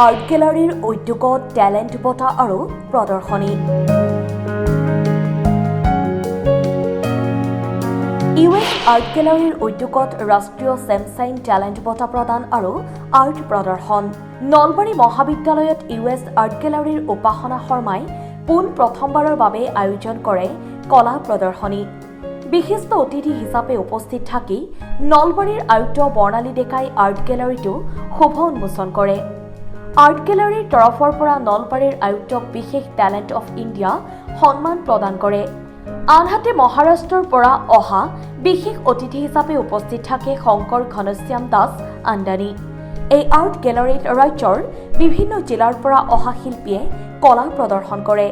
Art গেলাৰীৰ উদ্যোগত talent বঁটা আৰু প্ৰদৰ্শনী। US আৰ্ট গেলাৰীৰ উদ্যোগত ৰাষ্ট্ৰীয় ছেমছাইন টেলেণ্ট বঁটা প্ৰদান আৰু আৰ্ট প্ৰদৰ্শন। নলবাৰী মহাবিদ্যালয়ত US আৰ্ট গেলাৰীৰ উপাসনা শৰ্মাই পোন প্ৰথমবাৰৰ বাবে আয়োজন কৰে কলা প্ৰদৰ্শনী। বিশিষ্ট অতিথি হিচাপে উপস্থিত থাকি নলবাৰীৰ আয়ুক্ত বৰ্ণালী ডেকাই আৰ্ট গেলাৰীটো শুভ উন্মোচন কৰে। আৰ্ট গেলাৰীৰ তৰফৰ পৰা নলবাৰীৰ আয়ুক্তক বিশেষ টেলেণ্ট অফ ইণ্ডিয়া সন্মান প্ৰদান কৰে। আনহাতে মহাৰাষ্ট্ৰৰ পৰা অহা বিশেষ অতিথি হিচাপে উপস্থিত থাকে শংকৰ ঘনশ্যাম দাস আন্দানী। এই আৰ্ট গেলাৰীত ৰাজ্যৰ বিভিন্ন জিলাৰ পৰা অহা শিল্পীয়ে কলা প্ৰদৰ্শন কৰে।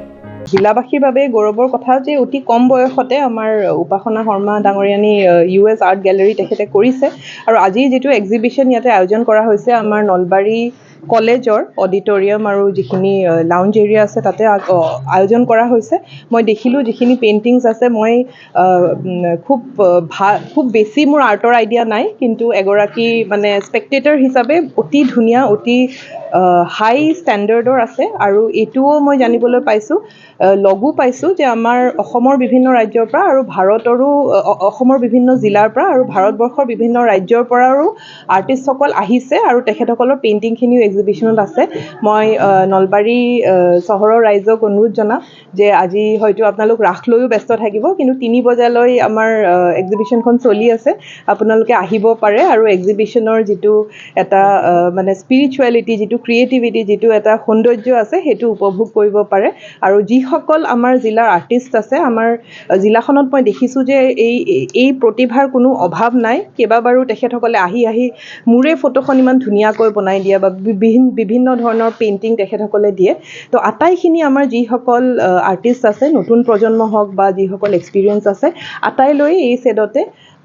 জিলাবাসীৰ বাবে গৌৰৱৰ কথা যে অতি কম বয়সতে আমাৰ উপাসনা শৰ্মা ডাঙৰীয়ানী US আৰ্ট গেলাৰী তেখেতে কৰিছে আৰু আজি যিটো এক্সিবিশ্যন ইয়াতে আয়োজন কৰা হৈছে আমাৰ নলবাৰী কলেজৰ অডিটৰিয়াম আৰু যিখিনি লাউঞ্জ এৰিয়া আছে তাতে আয়োজন কৰা হৈছে। মই দেখিলোঁ যিখিনি পেইণ্টিংছ আছে মই খুব বেছি মোৰ আৰ্টৰ আইডিয়া নাই, কিন্তু এগৰাকী মানে স্পেক্টেটৰ হিচাপে অতি ধুনীয়া অতি হাই ষ্টেণ্ডাৰ্ডৰ আছে আৰু এইটোও মই জানিবলৈ পাইছোঁ লগো পাইছোঁ যে আমাৰ অসমৰ বিভিন্ন ৰাজ্যৰ পৰা আৰু ভাৰতৰো অসমৰ বিভিন্ন জিলাৰ পৰা আৰু ভাৰতবৰ্ষৰ বিভিন্ন ৰাজ্যৰ পৰাও আৰ্টিষ্টসকল আহিছে আৰু তেখেতসকলৰ পেইণ্টিংখিনিও এক্সিবিশ্যনত আছে। মই নলবাৰী চহৰৰ ৰাইজক অনুৰোধ জনাম যে আজি হয়তো আপোনালোক ৰাস লৈও ব্যস্ত থাকিব, কিন্তু 3 বজালৈ আমাৰ এক্সিবিশ্যনখন চলি আছে, আপোনালোকে আহিব পাৰে আৰু এক্সিবিশ্যনৰ যিটো এটা মানে স্পিৰিচুৱেলিটি, যিটো ক্ৰিয়েটিভিটি, যিটো এটা সৌন্দৰ্য আছে সেইটো উপভোগ কৰিব পাৰে। আৰু যিসকল আমাৰ জিলাৰ আৰ্টিষ্ট আছে, আমাৰ জিলাখনত মই দেখিছোঁ যে এই প্ৰতিভাৰ কোনো অভাৱ নাই। কেইবাবাৰো তেখেতসকলে আহি মোৰে ফটোখন ইমান ধুনীয়াকৈ বনাই দিয়ে বা বিভিন্ন ধৰণৰ পেইণ্টিং তেখেতসকলে দিয়ে। তো আটাইখিনি আমাৰ যিসকল আৰ্টিষ্ট আছে, নতুন প্ৰজন্ম হওক বা যিসকল এক্সপিৰিয়েঞ্চ আছে, আটাইলৈ এই ছেটতে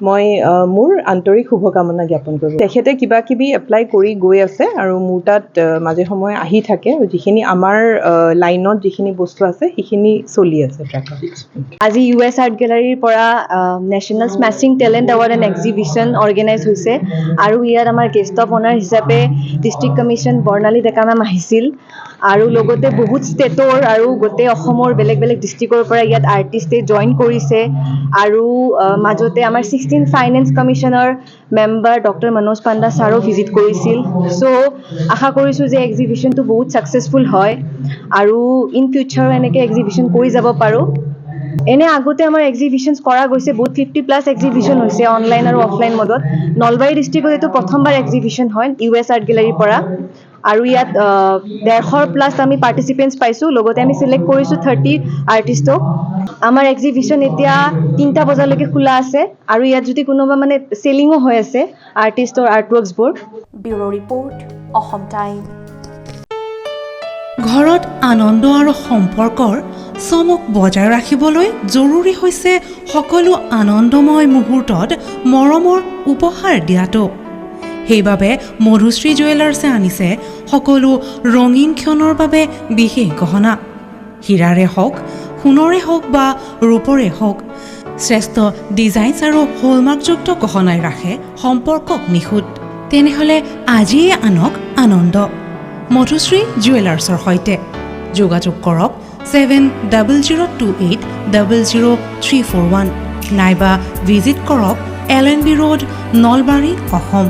মই মোৰ আন্তৰিক শুভকামনা জ্ঞাপন কৰোঁ। তেখেতে কিবা কিবি এপ্লাই কৰি গৈ আছে আৰু মোৰ তাত মাজে সময়ে আহি থাকে আৰু যিখিনি আমাৰ লাইনত যিখিনি বস্তু আছে সেইখিনি চলি আছে। আজি US আৰ্ট গেলাৰীৰ পৰা national smashing talent award and exhibition organise হৈছে আৰু ইয়াত আমাৰ গেষ্ট অফ অনাৰ হিচাপে district commission Barnali Deka ma'am আহিছিল আৰু লগতে বহুত ষ্টেটৰ আৰু গোটেই অসমৰ বেলেগ বেলেগ ডিষ্ট্ৰিক্টৰ পৰা ইয়াত আৰ্টিষ্টে জইন কৰিছে আৰু মাজতে আমাৰ 16 ফাইনেন্স কমিশ্যনৰ মেম্বাৰ ডক্টৰ মনোজ পাণ্ডা ছাৰো ভিজিট কৰিছিল। চ' আশা কৰিছোঁ যে এক্সিবিশ্যনটো বহুত ছাকচেছফুল হয় আৰু ইন ফিউচাৰো এনেকৈ এক্সিবিশ্যন কৰি যাব পাৰোঁ। এনে আগতে আমাৰ এক্সিবিশ্যনছ কৰা গৈছে, বহুত 50+ এক্সিবিশ্যন হৈছে অনলাইন আৰু অফলাইন মডত। নলবাৰী ডিষ্ট্ৰিক্টত এইটো প্ৰথমবাৰ এক্সিবিশ্যন হয় US আৰ্ট গেলাৰীৰ পৰা আৰু ইয়াত 150+ আমি পাৰ্টিচিপেণ্টছ পাইছোঁ। লগতে আমি চিলেক্ট কৰিছোঁ 30 আৰ্টিষ্টক। আমাৰ এক্সিবিশ্যন এতিয়া 3টা বজালৈকে খোলা আছে আৰু ইয়াত যদি কোনোবা মানে চেলিঙো হৈ আছে আৰ্টিষ্টৰ আৰ্টৱৰ্কছবোৰ। Bureau report, Asom time. ঘৰত আনন্দ আৰু সম্পৰ্কৰ চমক বজাই ৰাখিবলৈ জৰুৰী হৈছে সকলো আনন্দময় মুহূৰ্তত মৰমৰ উপহাৰ দিয়াটো। সেইবাবে মধুশ্ৰী জুৱেলাৰ্ছে আনিছে সকলো ৰঙীন ক্ষণৰ বাবে বিশেষ গহনা। হীৰাৰে হওক, সোণৰে হওক বা ৰূপৰে হওক, শ্ৰেষ্ঠ ডিজাইনছ আৰু হলমাৰ্কযুক্ত গহনাই ৰাখে সম্পৰ্কক নিখুঁত। তেনেহ'লে আজিয়ে আনক আনন্দ মধুশ্ৰী জুৱেলাৰ্ছৰ সৈতে। যোগাযোগ কৰক 7002800341 নাইবা ভিজিট কৰক LNB ৰোড, নলবাৰী, অসম।